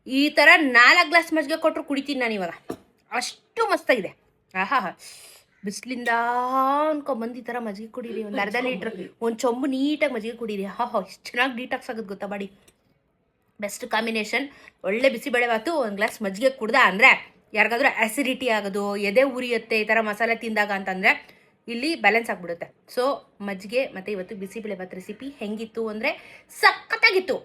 ಈ ಥರ 4 ಗ್ಲಾಸ್ ಮಜ್ಜಿಗೆ ಕೊಟ್ಟರು ಕುಡಿತೀನಿ ನಾನು ಇವಾಗ, ಅಷ್ಟು ಮಸ್ತಾಗಿದೆ. ಬಿಸಿಲಿಂದ ಅನ್ಕೊಂಬಂದು ಈ ಥರ ಮಜ್ಜಿಗೆ ಕುಡೀರಿ, ಒಂದು ಅರ್ಧ ಲೀಟ್ರ್, ಒಂದು ಚೊಂಬು ನೀಟಾಗಿ ಮಜ್ಜಿಗೆ ಕುಡೀರಿ. ಎಷ್ಟು ಚೆನ್ನಾಗಿ ಡೀಟಾಕ್ಸ್ ಆಗೋದು ಗೊತ್ತಾ ಬಾಡಿ. Best combination. ಒಳ್ಳೆ ಬಿಸಿಬೇಳೆಬಾತು, ಒಂದು ಗ್ಲಾಸ್ ಮಜ್ಜಿಗೆ ಕುಡ್ದ ಅಂದರೆ ಯಾರಿಗಾದ್ರೂ ಆ್ಯಸಿಡಿಟಿ ಆಗೋದು, ಎದೆ ಉರಿಯುತ್ತೆ ಈ ಥರ ಮಸಾಲೆ ತಿಂದಾಗ ಅಂತಂದರೆ ಇಲ್ಲಿ ಬ್ಯಾಲೆನ್ಸ್ ಆಗಿಬಿಡುತ್ತೆ. ಸೊ ಮಜ್ಜಿಗೆ ಮತ್ತು ಇವತ್ತು ಬಿಸಿಬೇಳೆಬಾತ್ ರೆಸಿಪಿ ಹೆಂಗಿತ್ತು ಅಂದರೆ ಸಖತ್ತಾಗಿತ್ತು.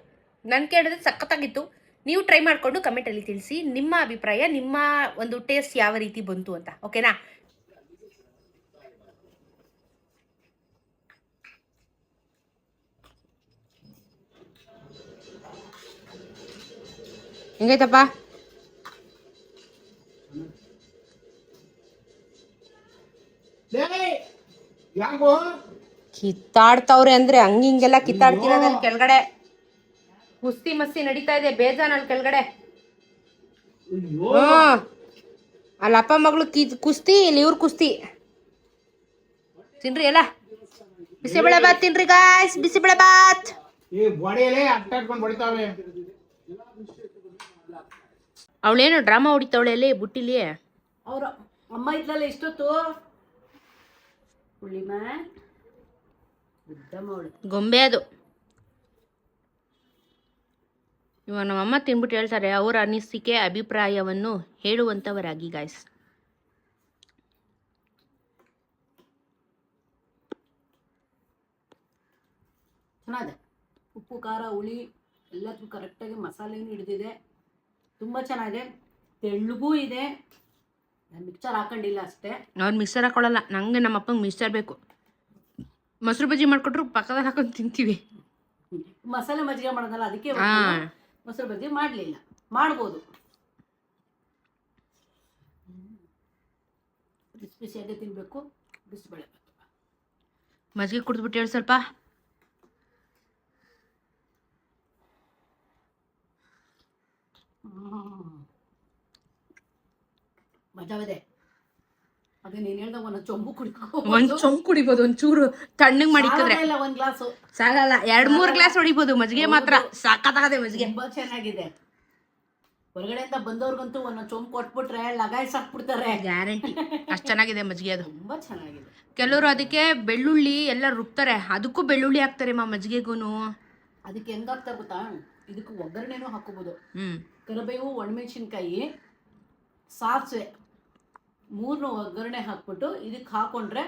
ನಾನು ಕೇಳಿದ್ರೆ ಸಖತ್ತಾಗಿತ್ತು. ನೀವು ಟ್ರೈ ಮಾಡಿಕೊಂಡು ಕಮೆಂಟಲ್ಲಿ ತಿಳಿಸಿ ನಿಮ್ಮ ಅಭಿಪ್ರಾಯ, ನಿಮ್ಮ ಒಂದು ಟೇಸ್ಟ್ ಯಾವ ರೀತಿ ಬಂತು ಅಂತ. ಓಕೆನಾ? ಹೆಂಗೈತಪ್ಪ? ಕಿತ್ತಾಡ್ತವ್ರೆ ಅಂದ್ರೆ ಹಂಗಿಂಗೆಲ್ಲ ಕಿತ್ತಾಡ್ತಿರೋದಲ್ಲಿ ಕೆಳಗಡೆ ಕುಸ್ತಿ ಮಸ್ತಿ ನಡೀತಾ ಇದೆ, ಬೇಜಾನಲ್ಲಿ ಕೆಳಗಡೆ. ಅಲ್ಲಿ ಅಪ್ಪ ಮಗಳು ಕುಸ್ತಿ, ಇಲ್ಲಿ ಇವ್ರ ಕುಸ್ತಿ. ತಿನ್ರಿ ಎಲ್ಲ ಬಿಸಿಬೇಳೆಬಾತ್ ತಿನ್ರಿ ಗಾಯ್ಸ್, ಬಿಸಿಬೇಳೆಬಾತ್. ಅವಳೇನು ಡ್ರಾಮಾ ಹೊಡಿತಾವಳೆ ಅಲ್ಲಿ ಬುಟ್ಟಿಲಿ. ಅವ್ರ ಅಮ್ಮ ಇದ್ಲಲ್ಲ ಇಷ್ಟೊತ್ತು, ಗೊಂಬೆ ಅದು. ಇವಾಗ ನಮ್ಮಮ್ಮ ತಿನ್ಬಿಟ್ಟು ಹೇಳ್ತಾರೆ, ಅವರ ಅನಿಸಿಕೆ ಅಭಿಪ್ರಾಯವನ್ನು ಹೇಳುವಂಥವರಾಗಿ ಗಾಯ್ಸ್. ಚೆನ್ನಾಗಿದೆ. ಉಪ್ಪು ಖಾರ ಹುಳಿ ಎಲ್ಲದಕ್ಕೂ ಕರೆಕ್ಟಾಗಿ ಮಸಾಲೆನೂ ಹಿಡಿದಿದೆ, ತುಂಬ ಚೆನ್ನಾಗಿದೆ. ತೆಳ್ಳಗೂ ಇದೆ. ನಾನು ಮಿಕ್ಸರ್ ಹಾಕೊಂಡಿಲ್ಲ ಅಷ್ಟೇ. ಅವ್ರು ಮಿಕ್ಸರ್ ಹಾಕೊಳ್ಳಲ್ಲ, ನಂಗೆ ನಮ್ಮ ಅಪ್ಪಂಗೆ ಮಿಕ್ಸರ್ ಬೇಕು. ಮೊಸರು ಬಜ್ಜಿ ಮಾಡಿಕೊಟ್ರು ಪಕ್ಕದಲ್ಲಿ ಹಾಕೊಂಡು ತಿಂತೀವಿ. ಮಸಾಲೆ ಮಜ್ಜಿಗೆ ಮಾಡೋದಲ್ಲ, ಅದಕ್ಕೆ ಮೊಸರು ಬಜ್ಜಿ ಮಾಡಲಿಲ್ಲ. ಮಾಡ್ಬೋದು, ಬಿಸಿ ಬಿಸಿಯಾಗೆ ತಿನ್ನಬೇಕು. ಬಿಸಿಬೇಳೆಬಾತು ಮಜ್ಜಿಗೆ ಕುಡಿದ್ಬಿಟ್ಟು ಹೇಳಿ ಸ್ವಲ್ಪ. ಮಜಾವಿದೆ. ಅದೇ ನೀನ್ ಹೇಳ್ದಾಗ ಒಂದ್ ಚೊಂಬು ಕುಡಿಕೋ, ಒಂದ್ ಚೊಂಬ್ ಕುಡಿಬೋದು, ಒಂಚೂರು ತಣ್ಣಗ್ ಮಾಡಿಕ್ಕಿದ್ರೆ ಇಲ್ಲ ಒಂದ್ ಗ್ಲಾಸು ಸಾಗಲ್ಲ. 2-3 ಗ್ಲಾಸ್ ಹೊಡಿಬೋದು. ಮಜ್ಜಿಗೆ ಮಾತ್ರ ಸಾಕಾಗದೆ ಮಜ್ಜಿಗೆ, ತುಂಬಾ ಚೆನ್ನಾಗಿದೆ. ಹೊರಗಡೆಯಿಂದ ಬಂದವ್ರಿಗಂತೂ ಒಂದೊಂದು ಚೊಂಬು ಕೊಟ್ಬಿಟ್ರೆ ಲಗಾಯಿಸ್ ಹಾಕ್ಬಿಡ್ತಾರೆ, ಗ್ಯಾರಂಟಿ. ಅಷ್ಟ್ ಚೆನ್ನಾಗಿದೆ ಮಜ್ಜಿಗೆ ಅದು. ತುಂಬಾ ಚೆನ್ನಾಗಿದೆ. ಕೆಲವರು ಅದಕ್ಕೆ ಬೆಳ್ಳುಳ್ಳಿ ಎಲ್ಲ ರುಬ್ತಾರೆ, ಅದಕ್ಕೂ ಬೆಳ್ಳುಳ್ಳಿ ಹಾಕ್ತಾರೆ ಮಜ್ಜಿಗೆಗೂನು. ಅದಕ್ಕೆ ಹೆಂಗಾಗ್ತಾ ಗೊತ್ತಾ, ಇದಕ್ಕೆ ಒಗ್ಗರಣೆನೂ ಹಾಕೋಬಹುದು. ಹ್ಮ್, ಕರಿಬೇವು, ಒಣಮೆಣಸಿನ್ಕಾಯಿ, ಸಾಸಿವೆ 3 ಒಗ್ಗರಣೆ ಹಾಕ್ಬಿಟ್ಟು ಇದಕ್ಕೆ ಹಾಕೊಂಡ್ರೆ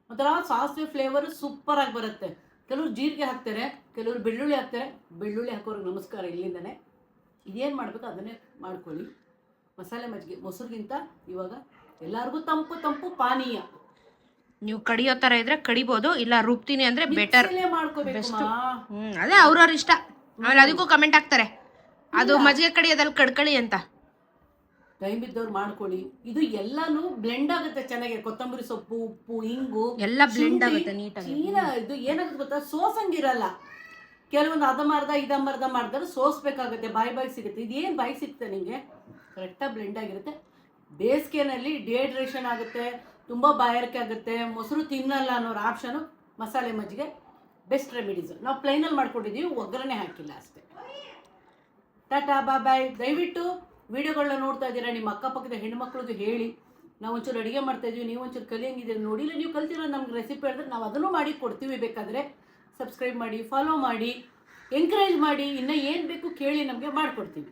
ಒಂಥರ ಸಾಸಿವೆ ಫ್ಲೇವರ್ ಸೂಪರ್ ಆಗಿ ಬರುತ್ತೆ. ಕೆಲವರು ಜೀರಿಗೆ ಹಾಕ್ತಾರೆ, ಕೆಲವರು ಬೆಳ್ಳುಳ್ಳಿ ಹಾಕ್ತಾರೆ. ಬೆಳ್ಳುಳ್ಳಿ ಹಾಕೋರಿಗೆ ನಮಸ್ಕಾರ ಇಲ್ಲಿಂದನೇ. ಇದೇನು ಮಾಡಬೇಕು ಅದನ್ನೇ ಮಾಡ್ಕೊಳ್ಳಿ. ಮಸಾಲೆ ಮಜ್ಜಿಗೆ ಮೊಸರಿಗಿಂತ ಇವಾಗ ಎಲ್ಲರಿಗೂ ತಂಪು ತಂಪು ಪಾನೀಯ. ನೀವು ಕಡಿಯೋ ತರ ಇದ್ರೆ ಕಡಿಬೋದು, ಇಲ್ಲ ರುಬ್ತೀನಿ ಅಂದ್ರೆ ಬೆಟರ್. ಮಾಡ್ಕೋಬೇಕು. ಅದೇ ಅವ್ರವ್ರ ಇಷ್ಟ. ಆಮೇಲೆ ಅದಕ್ಕೂ ಕಮೆಂಟ್ ಹಾಕ್ತಾರೆ, ಅದು ಮಜ್ಜಿಗೆ ಕಡಿಯೋದಲ್ಲಿ ಕಡ್ಕಳಿ ಅಂತ. ಟೈಮ್ ಇದ್ದವ್ರು ಮಾಡ್ಕೊಳ್ಳಿ. ಇದು ಎಲ್ಲಾನು ಬ್ಲೆಂಡ್ ಆಗುತ್ತೆ ಚೆನ್ನಾಗಿ. ಕೊತ್ತಂಬರಿ ಸೊಪ್ಪು, ಉಪ್ಪು, ಇಂಗು ಎಲ್ಲ ಬ್ಲೆಂಡ್ ಆಗುತ್ತೆ ನೀಟಾಗಿ. ಇದು ಏನಾಗುತ್ತೆ ಗೊತ್ತಾ, ಸೋಸಂಗಿರಲ್ಲ. ಕೆಲವೊಂದು ಅದಮರ್ಧ ಇದಮರ್ಧ ಮಾಡಿದ್ರೆ ಸೋಸ್ಬೇಕಾಗುತ್ತೆ, ಬಾಯಿ ಸಿಗುತ್ತೆ. ಇದೇನು ಬಾಯಿ ಸಿಗುತ್ತೆ ನಿಮಗೆ, ಕರೆಕ್ಟಾಗಿ ಬ್ಲೆಂಡ್ ಆಗಿರುತ್ತೆ. ಬೇಸಿಗೆನಲ್ಲಿ ಡಿಹೈಡ್ರೇಷನ್ ಆಗುತ್ತೆ, ತುಂಬ ಬಾಯಾರಿಕೆ ಆಗುತ್ತೆ, ಮೊಸರು ತಿನ್ನಲ್ಲ ಅನ್ನೋರ ಆಪ್ಷನು ಮಸಾಲೆ ಮಜ್ಜಿಗೆ ಬೆಸ್ಟ್ ರೆಮಿಡೀಸು. ನಾವು ಪ್ಲೈನಲ್ಲಿ ಮಾಡ್ಕೊಂಡಿದ್ದೀವಿ, ಒಗ್ಗರಣೆ ಹಾಕಿಲ್ಲ ಅಷ್ಟೇ. ಟಾಟಾ ಬಾಯ್. ದಯವಿಟ್ಟು ವಿಡಿಯೋಗಳನ್ನ ನೋಡ್ತಾ ಇದ್ದೀರಾ, ನಿಮ್ಮ ಅಕ್ಕಪಕ್ಕದ ಹೆಣ್ಮಕ್ಳಿಗೆ ಹೇಳಿ, ನಾವು ಒಂಚೂರು ಅಡುಗೆ ಮಾಡ್ತಾ ಇದೀವಿ, ನೀವು ಒಂಚೂರು ಕಲಿಯಂಗಿದ್ದೀರಿ ನೋಡಿ. ಇಲ್ಲ ನೀವು ಕಲ್ತಿರೋ ನಮ್ಗೆ ರೆಸಿಪಿ ಹೇಳಿದ್ರೆ ನಾವು ಅದನ್ನು ಮಾಡಿ ಕೊಡ್ತೀವಿ. ಬೇಕಾದರೆ ಸಬ್ಸ್ಕ್ರೈಬ್ ಮಾಡಿ, ಫಾಲೋ ಮಾಡಿ, ಎಂಕರೇಜ್ ಮಾಡಿ. ಇನ್ನೂ ಏನು ಬೇಕು ಕೇಳಿ, ನಮಗೆ ಮಾಡಿಕೊಡ್ತೀವಿ.